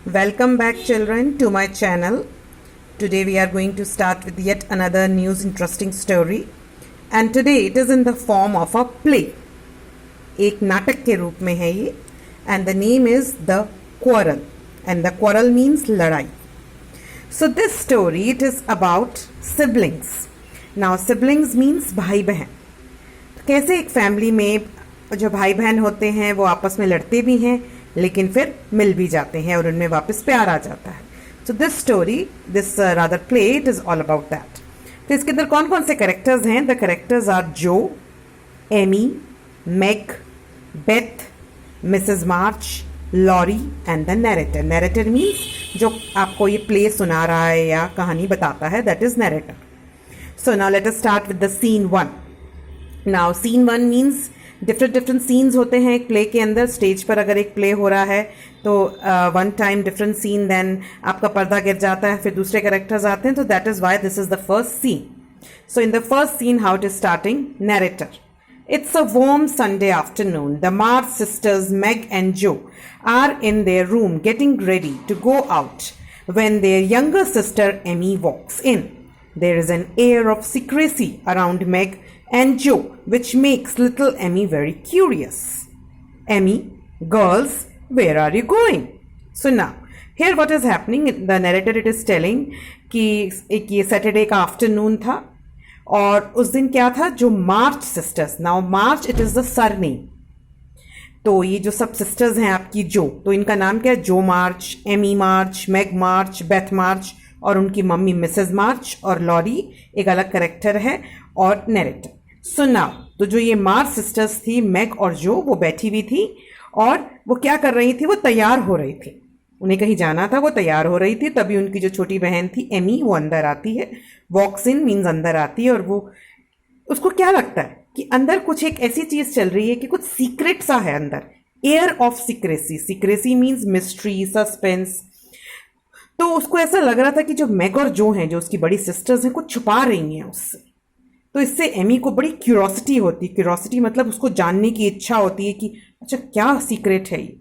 Welcome back, children, to my channel. Today we are going to start with yet another news interesting story, and today it is in the form of a play. एक नाटक के रूप में है ये, and the name is The Quarrel, and the quarrel means लड़ाई. So this story, it is about siblings. Now siblings means भाई बहन. तो कैसे एक फैमिली में जो भाई बहन होते हैं वो आपस में लड़ते भी हैं लेकिन फिर मिल भी जाते हैं और उनमें वापस प्यार आ जाता है. So this story, this rather play, it is all about that. तो इसके अंदर कौन कौन से कैरेक्टर्स हैं? The characters are Jo, Amy, Meg, Beth, Mrs March, Laurie and the narrator. Narrator means जो आपको ये प्ले सुना रहा है या कहानी बताता है, that is narrator. So now let us start with the scene 1. Now scene 1 means different scenes होते हैं एक प्ले के अंदर. स्टेज पर अगर एक प्ले हो रहा है तो one time different scene, then आपका पर्दा गिर जाता है, फिर दूसरे कैरेक्टर्स आते हैं. तो that is why this is the first scene. So in the first scene, how it is starting. Narrator. It's a warm Sunday afternoon. The March sisters, Meg and Joe, are in their room getting ready to go out when their younger sister Emmy walks in. There is an air of secrecy around Meg and Joe, which makes little Emmy very curious. Emmy, girls, where are you going? So now, here what is happening, the narrator it is telling कि एक ये Saturday का afternoon था और उस दिन क्या था, जो March sisters, now March it is the surname. तो ये जो सब सिस्टर्स हैं आपकी जो, तो इनका नाम क्या है? जो मार्च, एमी मार्च, मैग मार्च, बेथ मार्च और उनकी मम्मी मिसेस मार्च, और लॉरी एक अलग करेक्टर है और नैरेटर. सो नाउ, तो जो ये मार्च सिस्टर्स थी, मैग और जो, वो बैठी हुई थी और वो क्या कर रही थी? वो तैयार हो रही थी. उन्हें कहीं जाना था, वो तैयार हो रही थी. तभी उनकी जो छोटी बहन थी एमी, वो अंदर आती है. वॉक्स इन मीन्स अंदर आती है, और वो उसको क्या लगता है कि अंदर कुछ एक ऐसी चीज चल रही है कि कुछ सीक्रेट सा है अंदर. Air of secrecy. Secrecy means mystery, suspense. तो उसको ऐसा लग रहा था कि जो मैग और जो हैं, जो उसकी बड़ी सिस्टर्स हैं, कुछ छुपा रही हैं उससे. तो इससे एमी को बड़ी क्यूरोसिटी होती है. क्यूरोसिटी मतलब उसको जानने की इच्छा होती है कि अच्छा क्या सीक्रेट है ये.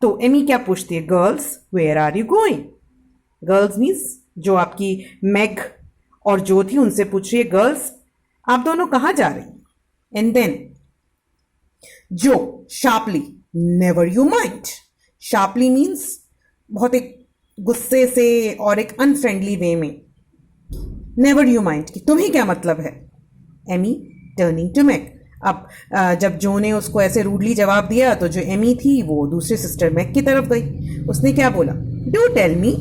तो एमी क्या पूछती है? Girls, where are you going? Girls means जो आपकी मैग और जो थी, उनसे पूछ रही है, गर्ल्स आप दोनों कहाँ जा रही? एंड देन जो sharply, never you mind. Sharply means बहुत एक गुस्से से और एक अनफ्रेंडली वे में. नेवर यू माइंड कि तुम्हें क्या मतलब है. Amy turning to Meg. अब जब जो ने उसको ऐसे रूडली जवाब दिया तो जो एमी थी वो दूसरे सिस्टर मैग की तरफ गई. उसने क्या बोला? Do tell me,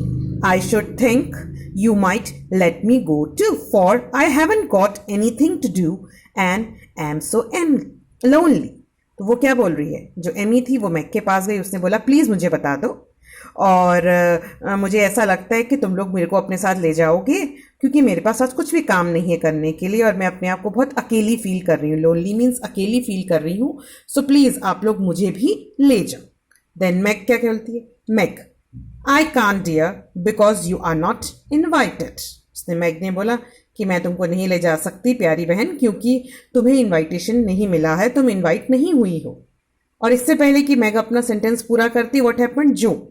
I should think you might let me go too, for I haven't got anything to do and I am so lonely. तो वो क्या बोल रही है? जो एमी थी वो मैग के पास गई. उसने बोला प्लीज़ मुझे बता दो, और मुझे ऐसा लगता है कि तुम लोग मेरे को अपने साथ ले जाओगे, क्योंकि मेरे पास आज कुछ भी काम नहीं है करने के लिए और मैं अपने आप को बहुत अकेली फील कर रही हूँ. लोनली मीन्स अकेली फील कर रही हूँ. सो प्लीज़ आप लोग मुझे भी ले जाओ. देन मैग क्या कहती है? Meg, I can't dear because you are not invited. उसने मैग ने बोला कि मैं तुमको नहीं ले जा सकती प्यारी बहन, क्योंकि तुम्हें इन्वाइटेशन नहीं मिला है, तुम इन्वाइट नहीं हुई हो. और इससे पहले कि मैग अपना सेंटेंस पूरा करती, व्हाट हैपेंड? जो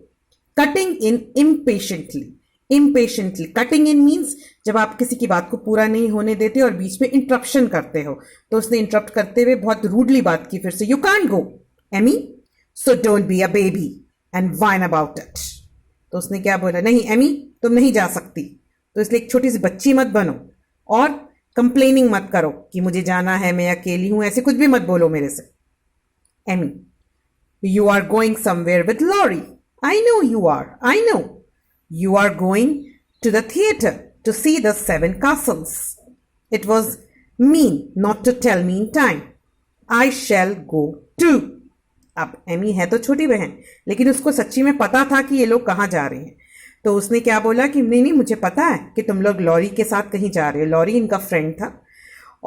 cutting in impatiently. Impatiently, cutting in means जब आप किसी की बात को पूरा नहीं होने देते और बीच में इंटरप्शन करते हो. तो उसने इंटरप्ट करते हुए बहुत रूडली बात की फिर से. You can't go Amy, so don't be a baby and whine about it. तो उसने क्या बोला? नहीं एमी, तुम नहीं जा सकती, तो इसलिए एक छोटी सी बच्ची मत बनो और कंप्लेनिंग मत करो कि मुझे जाना है, मैं अकेली हूं, ऐसे कुछ भी मत बोलो मेरे से. Amy, you are going somewhere with Laurie. I know you are. I know. You are going to the theater to see the Seven Castles. It was mean not to tell me in time. I shall go too. अब Amy है तो छोटी बहन, लेकिन उसको सच्ची में पता था कि ये लोग कहाँ जा रहे हैं. तो उसने क्या बोला कि नहीं नहीं, मुझे पता है कि तुम लोग लॉरी के साथ कहीं जा रहे हो. लॉरी इनका फ्रेंड था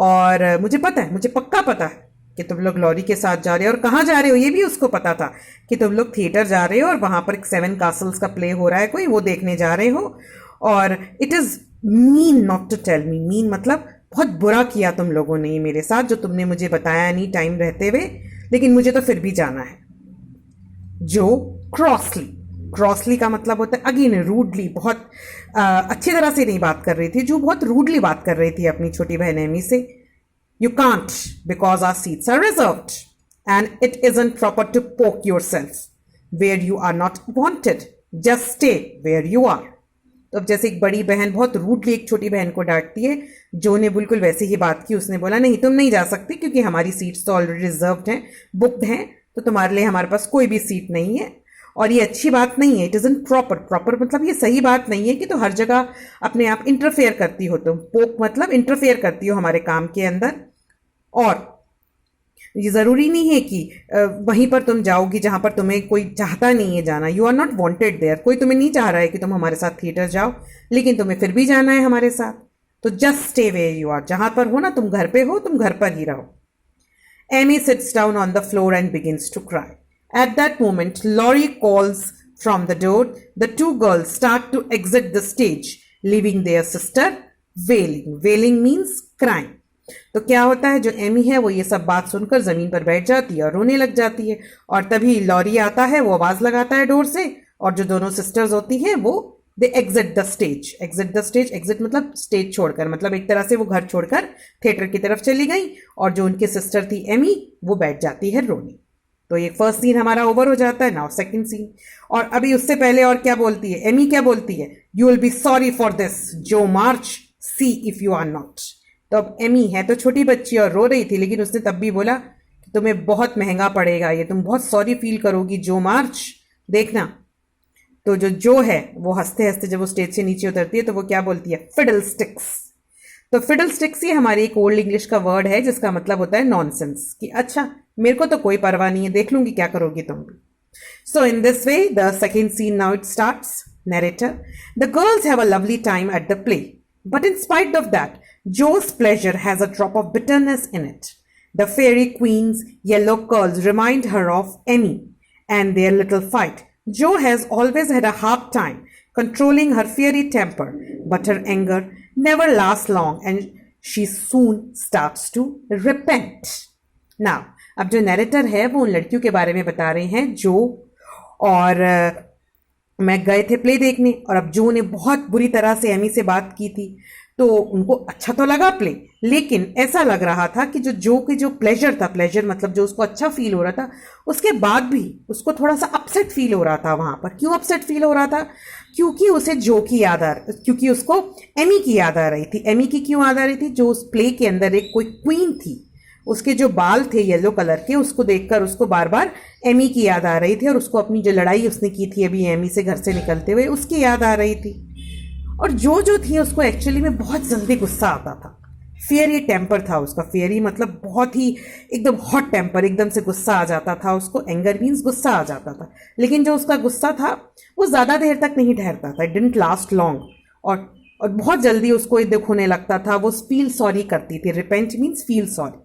और मुझे पता है, मुझे पक्का पता है कि तुम लोग लॉरी के साथ जा रहे हो. और कहाँ जा रहे हो ये भी उसको पता था कि तुम लोग थिएटर जा रहे हो और वहाँ पर एक 7 कासल्स का प्ले हो रहा है कोई, वो देखने जा रहे हो. और it is mean not to tell me. Mean मतलब बहुत बुरा किया तुम लोगों ने मेरे साथ, जो तुमने मुझे बताया नहीं टाइम रहते हुए, लेकिन मुझे तो फिर भी जाना है. जो क्रॉसली. क्रॉसली का मतलब होता है अगेन रूडली, बहुत अच्छी तरह से नहीं बात कर रही थी, जो बहुत रूडली बात कर रही थी अपनी छोटी बहन एमी से. You can't because our seats are reserved and it isn't proper to poke yourself where you are not wanted, just stay where you are. तो अब जैसे एक बड़ी बहन बहुत रूडली एक छोटी बहन को डांटती है, जो ने बिल्कुल वैसे ही बात की. उसने बोला नहीं तुम नहीं जा सकती क्योंकि हमारी सीट्स तो ऑलरेडी रिजर्व्ड हैं, बुक्ड हैं, तो तुम्हारे लिए हमारे पास कोई भी सीट नहीं है. और ये अच्छी बात नहीं है. It isn't proper. प्रॉपर मतलब ये सही बात नहीं है कि तो हर जगह अपने आप इंटरफेयर करती हो तुम. पोक मतलब इंटरफेयर करती हो हमारे काम के अंदर. और ये जरूरी नहीं है कि वहीं पर तुम जाओगी जहां पर तुम्हें कोई चाहता नहीं है जाना. You are not wanted there. कोई तुम्हें नहीं चाह रहा है कि तुम हमारे साथ थिएटर जाओ, लेकिन तुम्हें फिर भी जाना है हमारे साथ. तो just stay where you are. जहां पर हो ना, तुम घर पे हो, तुम घर पर ही रहो. Amy sits down on the floor and begins to cry. At that moment, Laurie calls from the door. The two girls start to exit the stage, leaving their sister wailing. Wailing means crying. तो क्या होता है, जो Amy है वो ये सब बात सुनकर जमीन पर बैठ जाती है और रोने लग जाती है. और तभी लॉरी आता है, वो आवाज लगाता है डोर से, और जो दोनों सिस्टर्स होती हैं वो they exit the stage. Exit the stage, exit मतलब स्टेज छोड़कर, मतलब एक तरह से वो घर छोड़कर थिएटर की तरफ चली गई. और जो उनकी सिस्टर थी एमी, वो बैठ जाती है रोने. तो ये फर्स्ट सीन हमारा ओवर हो जाता है. Now second scene. और अभी उससे पहले और क्या बोलती है एमी, क्या बोलती है, you will be sorry for this Jo March, see if you are not. तो अब एमी है तो छोटी बच्ची और रो रही थी, लेकिन उसने तब भी बोला कि तुम्हें बहुत महंगा पड़ेगा ये, तुम बहुत सॉरी फील करोगी जो मार्च, देखना. तो जो है वो हंसते हंसते जब वो स्टेज से नीचे उतरती है तो वो क्या बोलती है, फिडल स्टिक्स. तो फिडल स्टिक्स ये हमारी एक ओल्ड इंग्लिश का वर्ड है जिसका मतलब होता है नॉनसेंस, कि अच्छा मेरे को तो कोई परवाह नहीं है, देख लूंगी क्या करोगी तुम भी. So in this way the second scene now it starts. Narrator. The girls have a lovely time at the play, but in spite of that, Joe's pleasure has a drop of bitterness in it. The fairy queen's yellow curls remind her of Emmy and their little fight. Joe has always had a hard time controlling her fiery temper, but her anger never lasts long and she soon starts to repent. Now, अब जो narrator है वो उन लड़कियों के बारे में बता रहे हैं जो और मैं गए थे प्ले देखने, और अब जो ने बहुत बुरी तरह से एमी से बात की थी. तो उनको अच्छा तो लगा प्ले, लेकिन ऐसा लग रहा था कि जो की जो प्लेजर था, प्लेजर मतलब जो उसको अच्छा फील हो रहा था, उसके बाद भी उसको थोड़ा सा अपसेट फील हो रहा था वहां पर. क्यों अपसेट फील हो रहा था? क्योंकि उसे जो की याद क्योंकि उसको एमी की याद आ रही थी. एमी की क्यों याद आ रही थी? जो उस प्ले के अंदर एक कोई क्वीन थी, उसके जो बाल थे येलो कलर के, उसको देखकर उसको बार बार एमी की याद आ रही थी, और उसको अपनी जो लड़ाई उसने की थी अभी एमी से घर से निकलते हुए, उसकी याद आ रही थी. और जो थी उसको एक्चुअली में बहुत जल्दी गुस्सा आता था. फियरी टेम्पर था उसका. फियरी मतलब बहुत ही एकदम हॉट टेम्पर, एकदम से गुस्सा आ जाता था उसको. एंगर मीन्स गुस्सा आ जाता था, लेकिन जो उसका गुस्सा था वो ज़्यादा देर तक नहीं ठहरता था. It didn't last long. और बहुत जल्दी उसको दुख होने लगता था. वो फील सॉरी करती थी. Repent means feel sorry.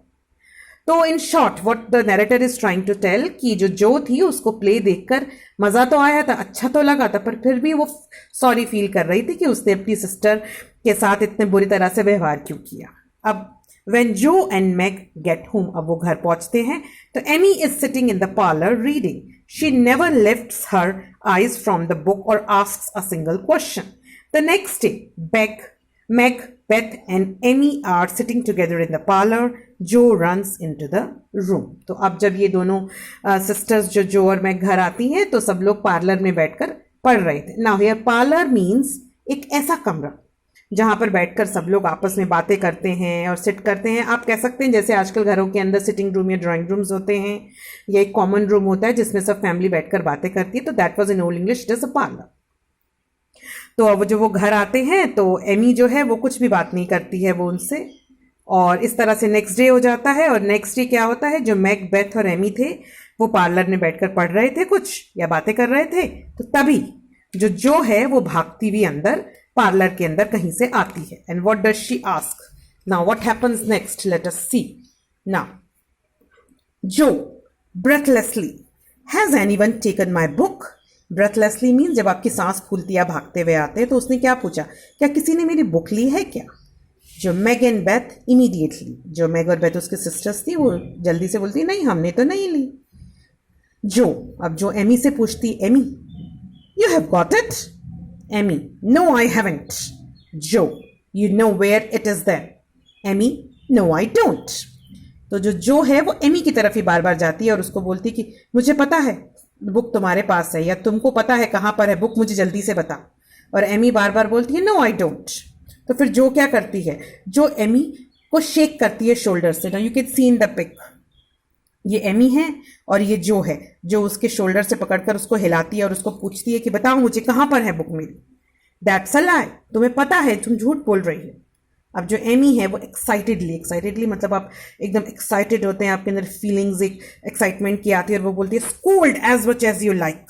तो in short what the narrator is trying to tell कि जो थी उसको प्ले देखकर मजा तो आया था, अच्छा तो लगा था, पर फिर भी वो सॉरी फील कर रही थी कि उसने अपनी सिस्टर के साथ इतने बुरी तरह से व्यवहार क्यों किया. अब व्हेन जो एंड मैग गेट होम, अब वो घर पहुंचते हैं तो Amy is sitting in the parlour reading. She never lifts her eyes from the book और asks a single question. The next day Meg, Beth and Emmy are sitting together in the parlor. Joe runs into the room. तो अब जब ये दोनों sisters जो और mag घर आती हैं तो सब लोग पार्लर में बैठकर पढ़ रहे थे. नाउ हियर पार्लर मीन्स एक ऐसा कमरा जहां पर बैठकर सब लोग आपस में बातें करते हैं और सिट करते हैं. आप कह सकते हैं जैसे आजकल घरों के अंदर सिटिंग रूम या ड्राइंग रूम्स होते हैं, या एक कॉमन रूम होता है जिसमें सब फैमिली बैठकर बातें करती है. तो that was in old English it is a parlour. तो अब जो वो घर आते हैं तो एमी जो है वो कुछ भी बात नहीं करती है वो उनसे, और इस तरह से नेक्स्ट डे हो जाता है. और नेक्स्ट डे क्या होता है, जो मैग, बेथ और एमी थे वो पार्लर में बैठकर पढ़ रहे थे कुछ या बातें कर रहे थे. तो तभी जो है वो भागती हुई अंदर पार्लर के अंदर कहीं से आती है. And what does she ask? Now what happens next, let us see. Now Jo breathlessly, has anyone taken my book? Breathlessly means जब आपकी सांस फूलती है भागते हुए आते हैं. तो उसने क्या पूछा, क्या किसी ने मेरी बुक ली है क्या? जो मैग एंड बेथ इमीडिएटली, जो मैग और बेथ उसके सिस्टर्स थी, वो जल्दी से बोलती नहीं हमने तो नहीं ली. अब जो एमी से पूछती, Amy You have got it? Emmy, no, I haven't. Joe, you know where it is there? Emmy, no, I don't. तो जो है वो एमी की तरफ ही बार बार जाती है और उसको बोलती है कि मुझे पता है बुक तुम्हारे पास है, या तुमको पता है कहाँ पर है बुक, मुझे जल्दी से बता। और एमी बार बार बोलती है नो आई डोंट। तो फिर जो क्या करती है, जो एमी को शेक करती है शोल्डर से। Now you can see in the pic, ये एमी है और ये जो है, जो उसके शोल्डर से पकड़कर उसको हिलाती है और उसको पूछती है कि बताओ मुझे कहाँ पर है बुक मेरी। दैट्स अ लाई, तुम्हें पता है, तुम झूठ बोल रही हो। अब जो एमी है वो एक्साइटेडली मतलब आप एकदम एक्साइटेड होते हैं, आपके अंदर फीलिंग्स एक एक्साइटमेंट की आती है और वो बोलती है scold as much as you like,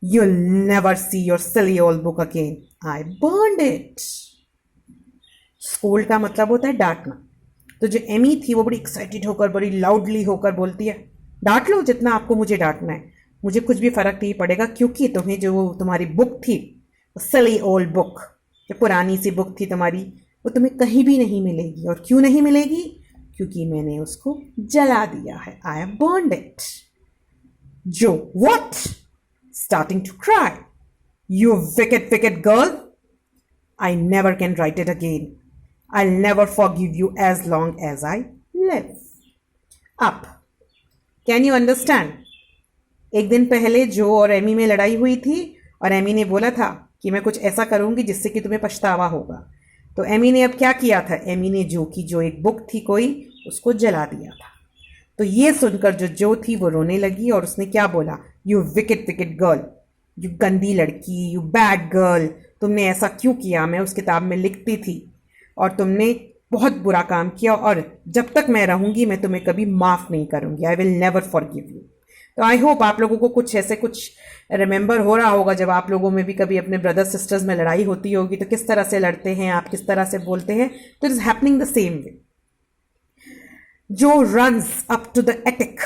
you'll never see your silly old book again, I burned it. Scold का मतलब होता है डांटना। तो जो एमी थी वो बड़ी एक्साइटेड होकर, बड़ी लाउडली होकर बोलती है डांट लो जितना आपको मुझे डांटना है, मुझे कुछ भी फर्क नहीं पड़ेगा, क्योंकि तुम्हें जो तुम्हारी बुक थी, सिली ओल्ड बुक, जो पुरानी सी बुक थी तुम्हारी, वो तुम्हें कहीं भी नहीं मिलेगी। और क्यों नहीं मिलेगी? क्योंकि मैंने उसको जला दिया है, I have burned it. Jo what? Starting to cry, you wicked girl, I never can write it again, I'll never forgive you as long as I live. Up. Can you understand? एक दिन पहले जो और Amy में लड़ाई हुई थी और एमी ने बोला था कि मैं कुछ ऐसा करूंगी जिससे कि तुम्हें पछतावा होगा। तो एमी ने अब क्या किया था? एमी ने जो एक बुक थी कोई, उसको जला दिया था। तो ये सुनकर जो थी वो रोने लगी और उसने क्या बोला? यू wicked गर्ल, यू गंदी लड़की, यू बैड गर्ल, तुमने ऐसा क्यों किया? मैं उस किताब में लिखती थी और तुमने बहुत बुरा काम किया और जब तक मैं रहूंगी मैं तुम्हें कभी माफ नहीं करूंगी, I will never forgive you. तो आई होप आप लोगों को कुछ रिमेंबर हो रहा होगा जब आप लोगों में भी कभी अपने ब्रदर सिस्टर्स में लड़ाई होती होगी तो किस तरह से लड़ते हैं आप, किस तरह से बोलते हैं। तो it is happening the same way. Jo runs up to the attic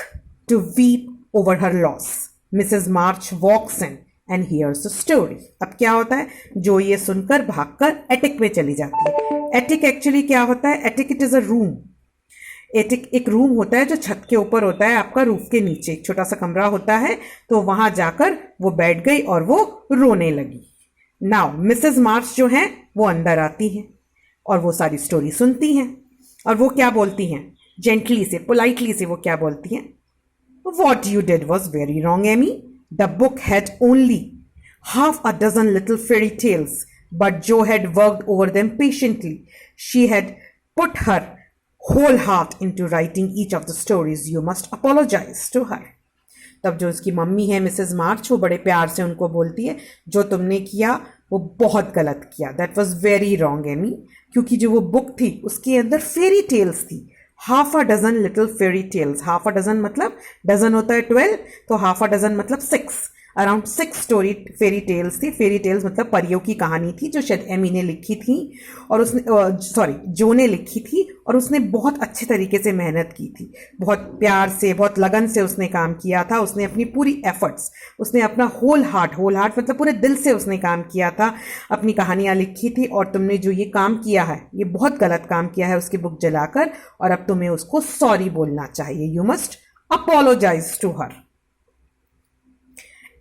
to weep over her loss, Mrs March walks in and hears the story. अब क्या होता है, जो ये सुनकर भागकर एटिक में चली जाती है। एटिक एक्चुअली क्या होता है? Attic it is a room. Attic एक रूम होता है जो छत के ऊपर होता है, आपका रूफ के नीचे एक छोटा सा कमरा होता है। तो वहां जाकर वो बैठ गई और वो रोने लगी। नाउ मिसेस मार्च जो है वो अंदर आती हैं और वो सारी स्टोरी सुनती हैं और वो क्या बोलती हैं, जेंटली से, पोलाइटली से वो क्या बोलती हैं, what you did was very wrong Amy, the book had only half a dozen little fairy tales, but Jo had worked over them patiently. She had put her whole heart into writing each of the stories. You must apologize to her. तब जो उसकी mummy है Mrs मार्च, वो बड़े प्यार से उनको बोलती है जो तुमने किया वो बहुत गलत किया, that was very wrong Amy, क्योंकि जो वो बुक थी उसके अंदर फेरी टेल्स थी, half a dozen little fairy tales. Half a dozen मतलब डजन होता है 12, तो हाफ अ डजन मतलब 6, अराउंड 6 स्टोरी फेरी टेल्स थी। फेरी टेल्स मतलब परियों की कहानी थी जो शायद एमी ने लिखी थी और उसने जो ने लिखी थी और उसने बहुत अच्छे तरीके से मेहनत की थी, बहुत प्यार से, बहुत लगन से उसने काम किया था। उसने अपनी पूरी एफर्ट्स, उसने अपना होल हार्ट मतलब पूरे दिल से उसने काम किया था, अपनी कहानियाँ लिखी थी। और तुमने जो ये काम किया है ये बहुत गलत काम किया है उसकी बुक जलाकर, और अब तुम्हें उसको सॉरी बोलना चाहिए। You must apologise to her.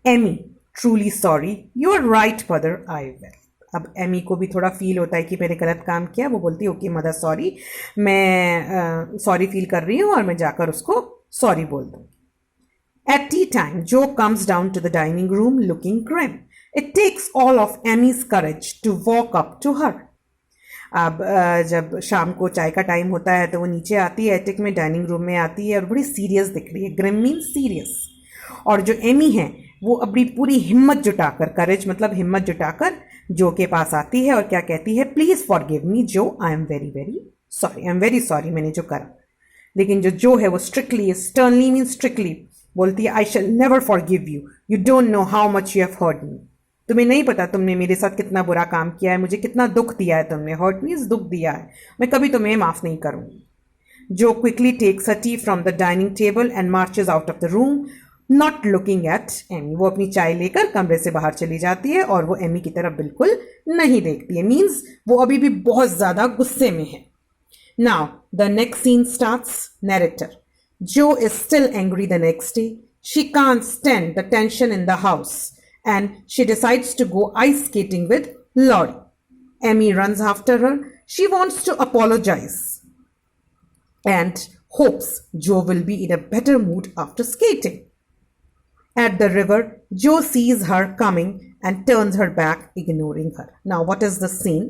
Amy, truly sorry, you are right mother, I will. अब एमी को भी थोड़ा फील होता है कि मैंने गलत काम किया। वो बोलती है ओके मदर सॉरी, मैं सॉरी फील कर रही हूँ और मैं जाकर उसको सॉरी बोल दूँगी। At tea time, Joe comes down to the dining room looking grim. It takes all of Amy's courage to walk up to her. अब जब शाम को चाय का टाइम होता है तो वो नीचे आती है, एटिक में डाइनिंग रूम में आती है और बड़ी सीरियस दिख रही है। Grim means serious. और जो एमी है वो अपनी पूरी हिम्मत जुटाकर, करेज मतलब हिम्मत जुटाकर जो के पास आती है और क्या कहती है, प्लीज फॉरगिव मी जो, I am very very sorry, I am very sorry मैंने जो करा। लेकिन जो है वो स्ट्रिक्टली, स्टर्नली मीन्स स्ट्रिक्टली बोलती है, I shall never forgive you, you don't know how much you have hurt me. तुम्हें नहीं पता तुमने मेरे साथ कितना बुरा काम किया है, मुझे कितना दुख दिया है तुमने। हर्ट मीन्स दुख दिया है, मैं कभी तुम्हें माफ नहीं करूंगी। Jo quickly takes a tea from the dining table and marches out of the room not looking at Amy. वो अपनी चाय लेकर कमरे से बाहर चली जाती है और वो एमी की तरफ बिल्कुल नहीं देखती है। मीन्स वो अभी भी बहुत ज्यादा गुस्से में है। Now the next scene starts. Narrator, Jo is still angry the next day. She can't stand the tension in the house and she decides to go ice skating with Laurie. Amy runs after her. She wants to apologize and hopes Joe will be in a better mood after skating. At the river, Joe sees her coming and turns her back, ignoring her. Now, what is the scene?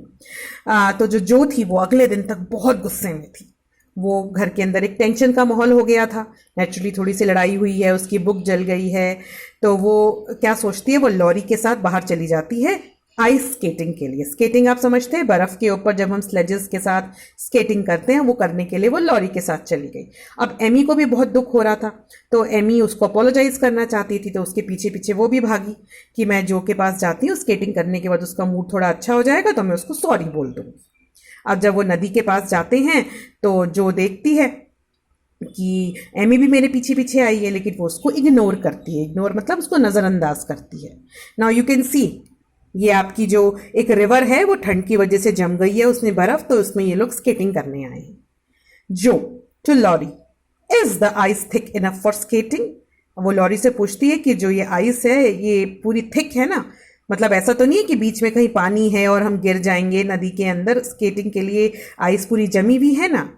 तो जो जो थी वो अगले दिन तक बहुत गुस्से में थी. वो घर के अंदर एक टेंशन का माहौल हो गया था. नेचुरली थोड़ी सी लड़ाई हुई है, उसकी बुक जल गई है, तो वो क्या सोचती है, वो लॉरी के साथ बाहर चली जाती है आइस स्केटिंग के लिए. स्केटिंग आप समझते हैं, बर्फ के ऊपर जब हम स्लेजेस के साथ स्केटिंग करते हैं, वो करने के लिए वो लॉरी के साथ चली गई. अब एमी को भी बहुत दुख हो रहा था, तो एमी उसको अपोलोजाइज करना चाहती थी, तो उसके पीछे पीछे वो भी भागी कि मैं जो के पास जाती हूँ, स्केटिंग करने के बाद उसका मूड थोड़ा अच्छा हो जाएगा तो मैं उसको सॉरी बोल दूँगी. अब जब वो नदी के पास जाते हैं तो जो देखती है कि एमी भी मेरे पीछे पीछे आई है, लेकिन वो उसको इग्नोर करती है. इग्नोर मतलब उसको नज़रअंदाज करती है. नाउ यू कैन सी, ये आपकी जो एक रिवर है वो ठंड की वजह से जम गई है, उसमें बर्फ, तो उसमें ये लोग स्केटिंग करने आए हैं. Jo to Laurie, is the ice thick enough for skating? वो लॉरी से पूछती है कि जो ये आइस है ये पूरी थिक है ना, मतलब ऐसा तो नहीं है कि बीच में कहीं पानी है और हम गिर जाएंगे नदी के अंदर, स्केटिंग के लिए आइस पूरी जमी हुई है ना.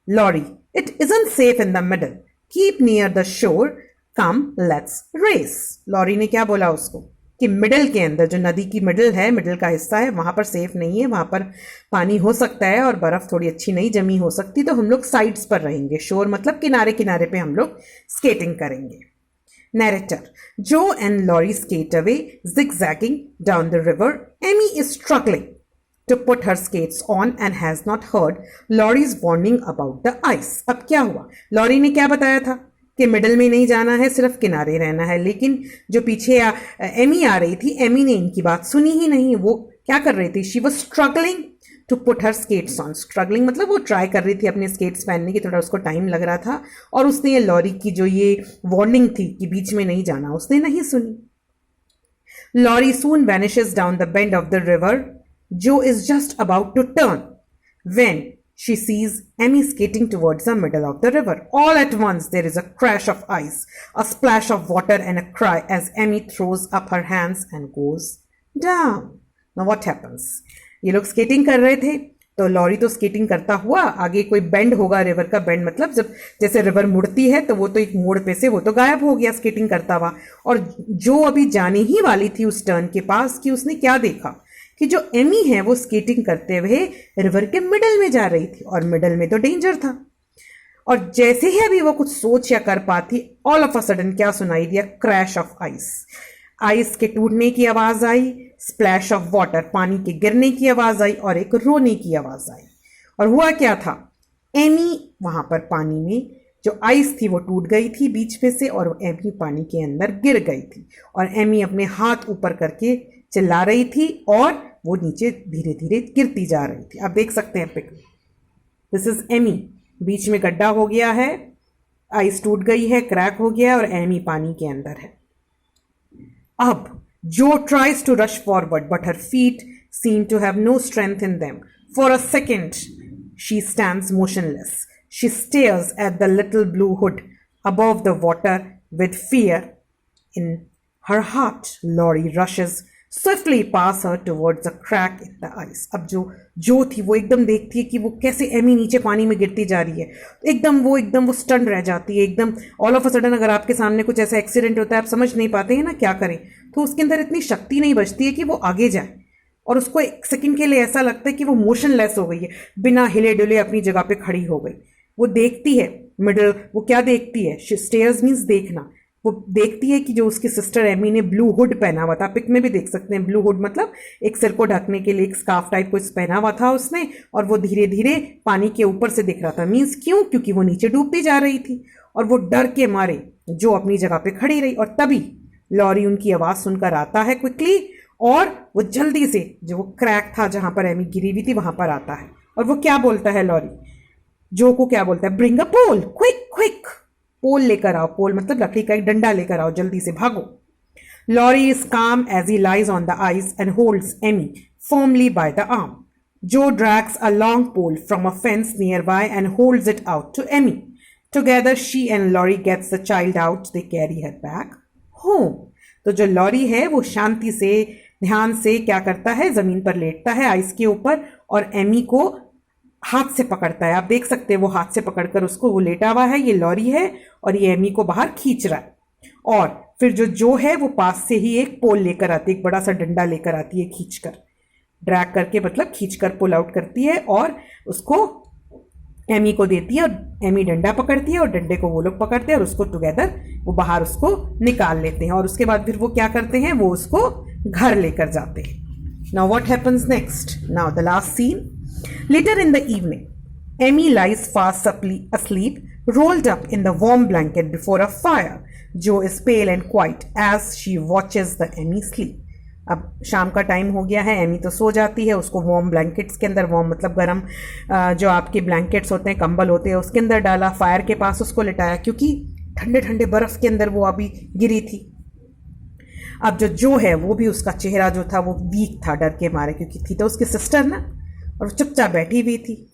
Laurie, it isn't safe in the middle, keep near the shore, come let's race. Lorry ने क्या बोला उसको कि मिडल के अंदर, जो नदी की मिडल है, मिडल का हिस्सा है, वहां पर सेफ नहीं है, वहां पर पानी हो सकता है और बर्फ थोड़ी अच्छी नहीं जमी हो सकती, तो हम लोग साइड्स पर रहेंगे. शोर मतलब किनारे किनारे पे हम लोग स्केटिंग करेंगे. Narrator, Joe and Laurie skate away, zigzagging down the river. Amy is struggling to put her skates on and has not heard Laurie's warning about the ice. अब क्या हुआ? लॉरी ने क्या बताया था कि मिडल में नहीं जाना है, सिर्फ किनारे रहना है, लेकिन जो पीछे एमी आ रही थी, एमी ने इनकी बात सुनी ही नहीं. वो क्या कर रही थी? She was struggling to put her skates on. Struggling मतलब वो ट्राई कर रही थी अपने स्केट्स पहनने की, थोड़ा उसको टाइम लग रहा था, और उसने ये लॉरी की जो ये वार्निंग थी कि बीच में नहीं जाना, उसने नहीं सुनी. Laurie soon vanishes down the bend of the river. Joe is just about to turn when she sees Amy skating towards the middle of the river. All at once there is a crash of ice, a splash of water and a cry as Amy throws up her hands and goes down. Now what happens? ये लोग skating कर रहे थे, तो lorry तो skating करता हुआ आगे कोई बेंड होगा, रिवर का बेंड मतलब जब जैसे रिवर मुड़ती है तो वो तो एक मोड़ पे से वो तो गायब हो गया स्केटिंग करता हुआ. और जो अभी जाने ही वाली थी उस टर्न के पास, कि उसने क्या देखा कि जो एमी है वो स्केटिंग करते हुए रिवर के मिडल में जा रही थी, और मिडल में तो डेंजर था. और जैसे ही अभी वो कुछ सोच या कर पाती, ऑल ऑफ अ सडन क्या सुनाई दिया? Crash of ice. आइस के टूटने की आवाज आई, स्प्लैश ऑफ वाटर, पानी के गिरने की आवाज आई, और एक रोने की आवाज आई. और हुआ क्या था? एमी वहां पर पानी में, जो आइस थी वो टूट गई थी बीच में से, और एमी पानी के अंदर गिर गई थी, और एमी अपने हाथ ऊपर करके चिल्ला रही थी, और वो नीचे धीरे धीरे गिरती जा रही थी. आप देख सकते हैं पिक. This is Amy. बीच में गड्ढा हो गया है, आइस टूट गई है, क्रैक हो गया, और एमी पानी के अंदर है. अब Joe tries to rush forward, but her feet seem to have no strength in them. For a second, she stands motionless. She stares at the little blue hood above the water with fear in her heart. Laurie rushes swiftly past her towards a crack in the ice. अब जो थी वो एकदम देखती है कि वो कैसे एमी नीचे पानी में गिरती जा रही है. एकदम वो स्टन रह जाती है. एकदम ऑल ऑफ अ सडन अगर आपके सामने कुछ ऐसा एक्सीडेंट होता है, आप समझ नहीं पाते हैं ना क्या करें, तो उसके अंदर इतनी शक्ति नहीं बचती है कि वो आगे जाए, और उसको एक सेकंड के लिए ऐसा लगता है कि वो मोशनलेस हो गई है, बिना हिले डुले अपनी जगह पे खड़ी हो गई. वो देखती है मिडल, वो क्या देखती है? स्टेयर्स मीन्स देखना. वो देखती है कि जो उसकी सिस्टर एमी ने ब्लू हुड पहना हुआ था, पिक में भी देख सकते हैं, ब्लू हुड मतलब एक सिर को ढकने के लिए एक स्कार्फ टाइप कुछ पहना हुआ था उसने, और वो धीरे धीरे पानी के ऊपर से दिख रहा था. मीन्स क्यों? क्योंकि वो नीचे डूबती जा रही थी, और वो डर के मारे जो अपनी जगह पे खड़ी रही. और तभी लॉरी उनकी आवाज सुनकर आता है क्विकली, और वो जल्दी से जो वो क्रैक था जहां पर एमी गिरी हुई थी वहां पर आता है. और वो क्या बोलता है? लॉरी जो को क्या बोलता है? Bring a pole, quick quick, pole लेकर आओ. पोल मतलब लकड़ी का एक डंडा लेकर आओ, जल्दी से भागो. Laurie is calm as he lies on the ice and holds Amy firmly by the arm. Joe drags a long pole from a fence nearby and holds it out to Emmy. Together, she and Laurie gets the child out. They carry her back home. तो जो lorry है वो शांति से ध्यान से क्या करता है, जमीन पर लेटता है आइस के ऊपर और एमी को हाथ से पकड़ता है। आप देख सकते हैं वो हाथ से पकड़कर उसको, वो लेटा हुआ है, ये लॉरी है और ये एमी को बाहर खींच रहा है। और फिर जो है वो पास से ही एक पोल लेकर आती है, एक बड़ा सा डंडा लेकर आती है, खींचकर ड्रैग करके, मतलब खींचकर पुल आउट करती है और उसको एमी को देती है और एमी डंडा पकड़ती है और डंडे को वो लोग पकड़ते हैं और उसको टुगेदर वो बाहर उसको निकाल लेते हैं। और उसके बाद फिर वो क्या करते हैं, वो उसको घर लेकर जाते हैं। Now what happens next? Now the last scene. Later in the evening Amy lies fast asleep rolled up in the warm blanket before a fire. Jo is pale and quiet as she watches the Emmy sleep. अब शाम का time हो गया है, Amy तो सो जाती है, उसको वार्म ब्लैंकेट्स के अंदर, वार्म मतलब गर्म जो आपके ब्लैंकेट्स होते हैं, कंबल होते हैं, उसके अंदर डाला, फायर के पास उसको लिटाया क्योंकि ठंडे ठंडे बर्फ के अंदर वो अभी गिरी थी। अब जो है वो भी, उसका चेहरा जो था वो वीक था डर के मारे, क्योंकि थी तो उसकी सिस्टर ना, और वो चुपचाप बैठी हुई थी।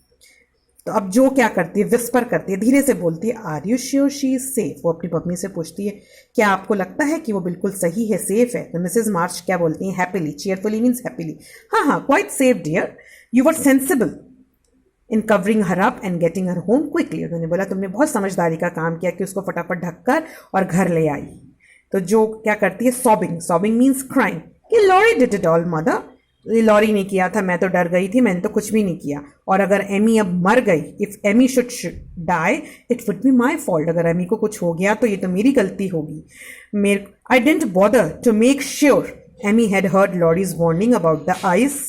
तो अब जो क्या करती है, विस्पर करती है, धीरे से बोलती है, are you sure she is safe? वो अपनी मम्मी से पूछती है, क्या आपको लगता है कि वो बिल्कुल सही है, सेफ है? तो मिसेज मार्च क्या बोलती हैं, हैप्पीली, चीयरफुली मीन्स हैप्पीली, हाँ, quite safe dear, you were sensible in covering her up and getting her home quickly. उन्होंने बोला तुमने बहुत समझदारी का काम किया कि उसको फटाफट ढककर और घर ले आई। तो जो क्या करती है, सॉबिंग मीन्स क्राइम, कि Laurie did it all mother, Laurie ने किया था, मैं तो डर गई थी, मैंने तो कुछ भी नहीं किया। और अगर एमी अब मर गई, if Amy should die it would be my fault, अगर एमी को कुछ हो गया तो ये तो मेरी गलती होगी। I didn't bother to make sure Amy had heard Laurie's warning about the ice,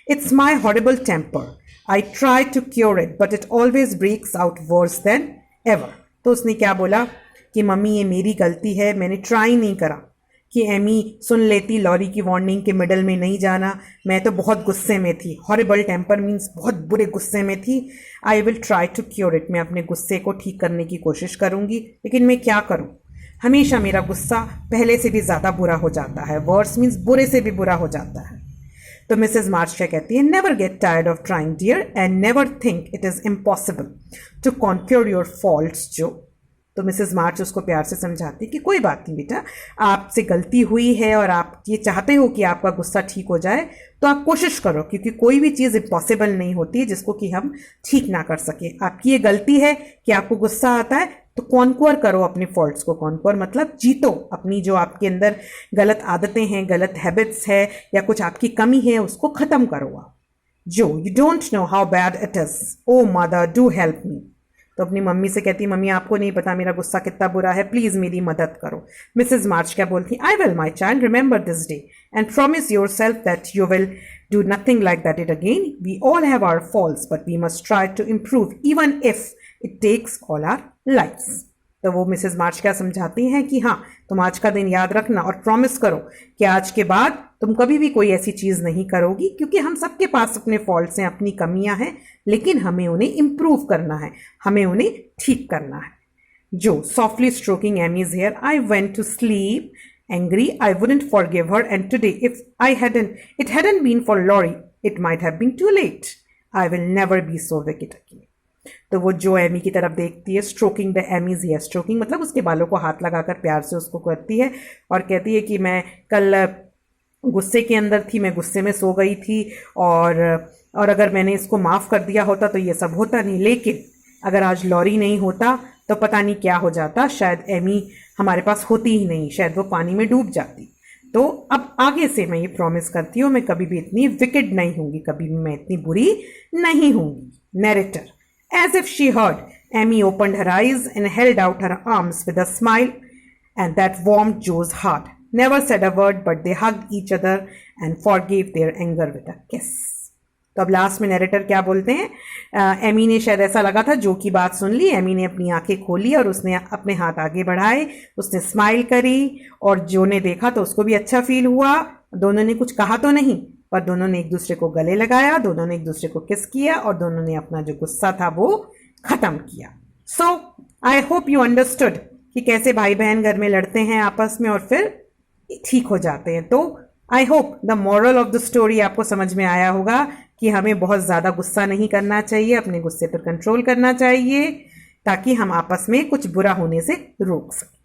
it's my horrible temper, I try to cure it but it always breaks out worse than ever. तो उसने क्या बोला कि mummy ये मेरी गलती है, मैंने ट्राई नहीं करा कि एमी सुन लेती लॉरी की वार्निंग के मिडल में नहीं जाना, मैं तो बहुत गुस्से में थी, हॉरिबल टेम्पर मीन्स बहुत बुरे गुस्से में थी। I will try to cure it, मैं अपने गुस्से को ठीक करने की कोशिश करूंगी, लेकिन मैं क्या करूं, हमेशा मेरा गुस्सा पहले से भी ज़्यादा बुरा हो जाता है, वर्स मीन्स बुरे से भी बुरा हो जाता है। तो मिसेज मार्च क्या कहती है, never get tired of trying dear and never think it is impossible to conquer your faults Jo. तो मिसेज मार्च उसको प्यार से समझाती कि कोई बात नहीं बेटा, आपसे गलती हुई है और आप ये चाहते हो कि आपका गुस्सा ठीक हो जाए, तो आप कोशिश करो, क्योंकि कोई भी चीज़ इम्पॉसिबल नहीं होती है जिसको कि हम ठीक ना कर सके। आपकी ये गलती है कि आपको गुस्सा आता है, तो कॉन्क्वर करो अपने फॉल्ट्स को, कॉन्क्वर मतलब जीतो, अपनी जो आपके अंदर गलत आदतें हैं, गलत हैबिट्स है या कुछ आपकी कमी है, उसको ख़त्म करो आप। Jo you don't know how bad it is, oh mother do help me. तो अपनी मम्मी से कहती, मम्मी आपको नहीं पता मेरा गुस्सा कितना बुरा है, प्लीज़ मेरी मदद करो। मिसेज मार्च क्या बोलती, I will my child, remember this day and promise yourself that you will do nothing like that it again. We all have our faults but we must try to improve even if it takes all our lives. तो वो Mrs March क्या समझाती हैं कि हाँ, तुम आज का दिन याद रखना और प्रॉमिस करो कि आज के बाद तुम कभी भी कोई ऐसी चीज़ नहीं करोगी, क्योंकि हम सबके पास अपने फॉल्ट्स हैं, अपनी कमियां हैं, लेकिन हमें उन्हें इम्प्रूव करना है, हमें उन्हें ठीक करना है। Jo softly stroking Amy's hair, I went to sleep angry, I wouldn't forgive her and today if it hadn't been for Laurie, it might have been too late. I will never be so wicked again. तो वो जो Amy की तरफ देखती है, stroking the Amy's hair, stroking मतलब उसके बालों को हाथ लगाकर प्यार से उसको करती है और कहती है कि मैं कल गुस्से के अंदर थी, मैं गुस्से में सो गई थी और अगर मैंने इसको माफ़ कर दिया होता तो ये सब होता नहीं, लेकिन अगर आज लॉरी नहीं होता तो पता नहीं क्या हो जाता, शायद एमी हमारे पास होती ही नहीं, शायद वो पानी में डूब जाती। तो अब आगे से मैं ये प्रॉमिस करती हूँ, मैं कभी भी इतनी विकेड नहीं होंगी, कभी भी मैं इतनी बुरी नहीं होंगी। Narrator, as if she heard, Amy opened her eyes and held out her arms with a smile, and that warmed Joe's heart. Never said a word, but they hugged each other and forgave their anger with a kiss. तो अब last में narrator क्या बोलते हैं, Amy ने शायद ऐसा लगा था जो की बात सुन ली, एमी ने अपनी आंखें खोली और उसने अपने हाथ आगे बढ़ाए, उसने स्माइल करी और जो ने देखा तो उसको भी अच्छा फील हुआ। दोनों ने कुछ कहा तो नहीं, पर दोनों ने एक दूसरे को गले लगाया, दोनों ने एक दूसरे को किस किया और दोनों ने अपना जो गुस्सा था वो खत्म किया। सो आई होप यू अंडरस्टूड कि कैसे भाई बहन घर में लड़ते हैं आपस में और फिर ठीक हो जाते हैं। तो I hope the moral of the story आपको समझ में आया होगा कि हमें बहुत ज़्यादा गुस्सा नहीं करना चाहिए, अपने गुस्से पर कंट्रोल करना चाहिए ताकि हम आपस में कुछ बुरा होने से रोक सकें।